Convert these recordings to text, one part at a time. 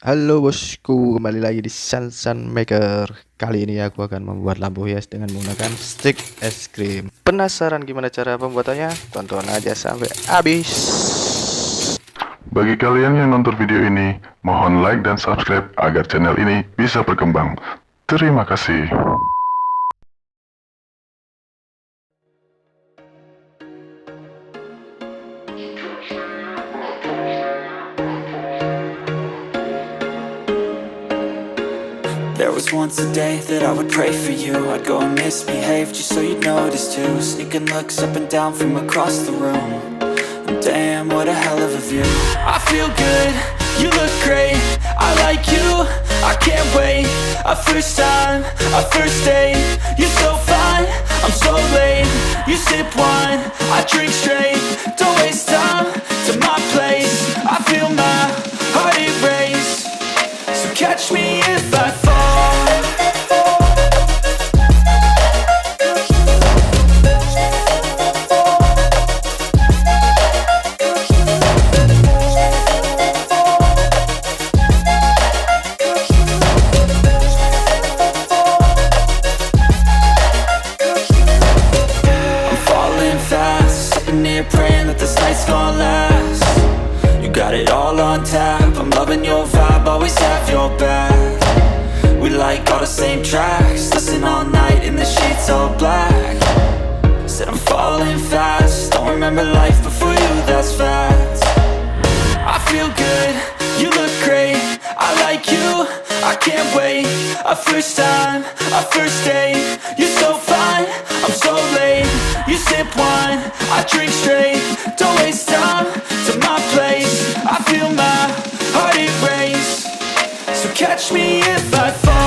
Halo bosku, kembali lagi di Sansan Maker. Kali ini aku akan membuat lampu hias dengan menggunakan stik es krim. Penasaran gimana cara pembuatannya? Tonton aja sampai habis. Bagi kalian yang nonton video ini, mohon like dan subscribe agar channel ini bisa berkembang. Terima kasih. There was once a day that I would pray for you. I'd go and misbehave just so you'd notice too. Sneaking looks up and down from across the room. And damn, what a hell of a view. I feel good, you look great, I like you, I can't wait. A first time, a first date. You're so fine, I'm so late. You sip wine, I drink straight. Don't waste time to my place. I feel my heart erase. So catch me if I fall. I'm falling fast, sitting here praying that this night's gonna last. You got it all on tap, I'm loving your vibe, always have your back. We like all the same tracks, listen all night in the sheets all black. Said I'm falling fast, don't remember life before you, that's fact. I feel good, you look great, I like you, I can't wait. A first time, a first date. You're so fine, I'm so late. You sip wine, I drink straight. Don't waste time to my place. I feel my heart erase. So catch me if I fall.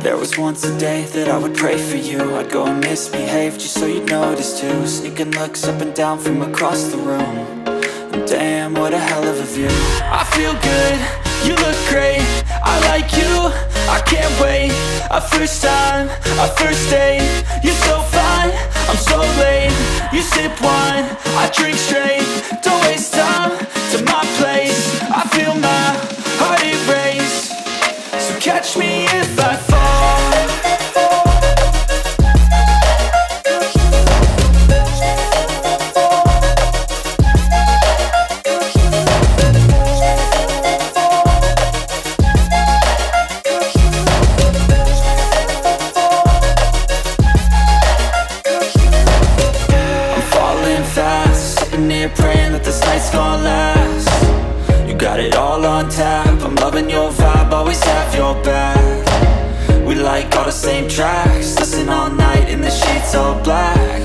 There was once a day that I would pray for you. I'd go and misbehave just so you'd notice too. Sneaking looks up and down from across the room. And damn, what a hell of a view. I feel good, you look great, I like you, I can't wait. A first time, a first date. You're so fine, I'm so late. You sip wine, I drink straight. Don't waste time to my place. I feel my heart erase. So catch me if I fall. I'm falling fast, sitting here praying that this night's gonna last. on tap. I'm loving your vibe, always have your back. We like all the same tracks, listen all night in the sheets all black.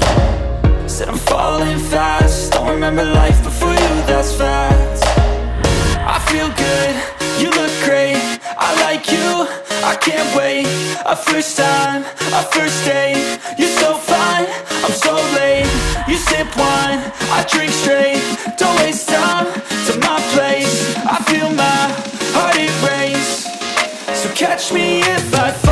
Said I'm falling fast, don't remember life before you, that's facts. I feel good, you look great, I like you, I can't wait. A first time, a first date, you're so fine, I'm so late. You sip wine, I drink straight, don't waste time to my place. I feel my heart erase, so catch me if I fall.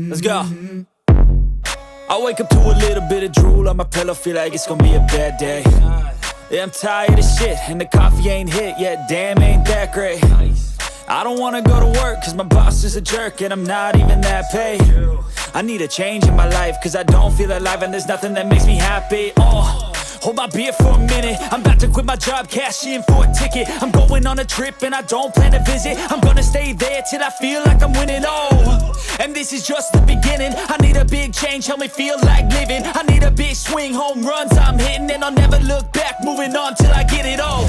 Let's go. I wake up to a little bit of drool on my pillow, feel like it's gonna be a bad day. Yeah, I'm tired of shit, and the coffee ain't hit yet, damn, ain't that great. I don't wanna go to work, cause my boss is a jerk, and I'm not even that paid. I need a change in my life, cause I don't feel alive, and there's nothing that makes me happy. Hold my beer for a minute, I'm about to quit my job, cash in for a ticket. I'm going on a trip and I don't plan to visit. I'm gonna stay there till I feel like I'm winning, and this is just the beginning. I need a big change, help me feel like living. I need a big swing, home runs I'm hitting, and I'll never look back, moving on till I get it all.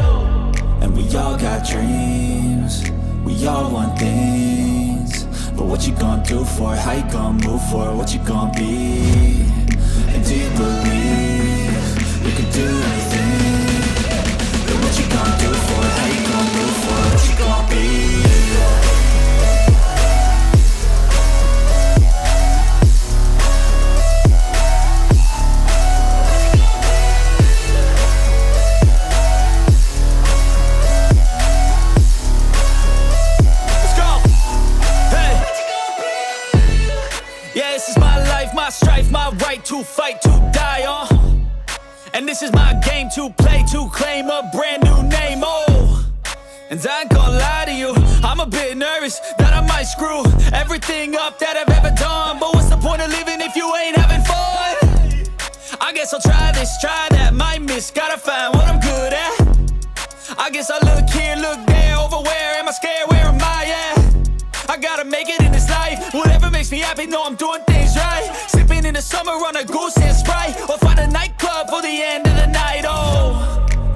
And we all got dreams, we all want things, but what you gonna do for it? How you gonna move for it? What you gonna be? And do you believe you can do anything? But what you gonna do for it? How you gonna move for it? What you gonna be? My strife, my right to fight, to die on. And this is my game to play, to claim a brand new name, And I ain't gonna lie to you, I'm a bit nervous that I might screw everything up that I've ever done. But what's the point of living if you ain't having fun? I guess I'll try this, try that, might miss, gotta find what I'm good at. I guess I look here, look there, over where am I scared, where am I at? I gotta make it in this life, whatever makes me happy, know I'm doing things right. Sipping in the summer on a goose and Sprite, or find a nightclub for the end of the night,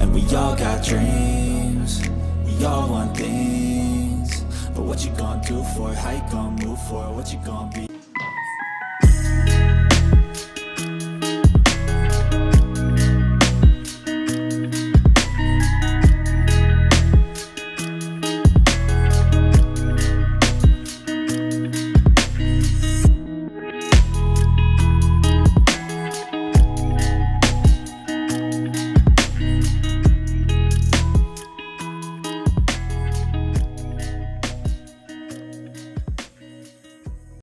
And we all got dreams, we all want things, but what you gonna do for it? How you gonna move for it? What you gonna be?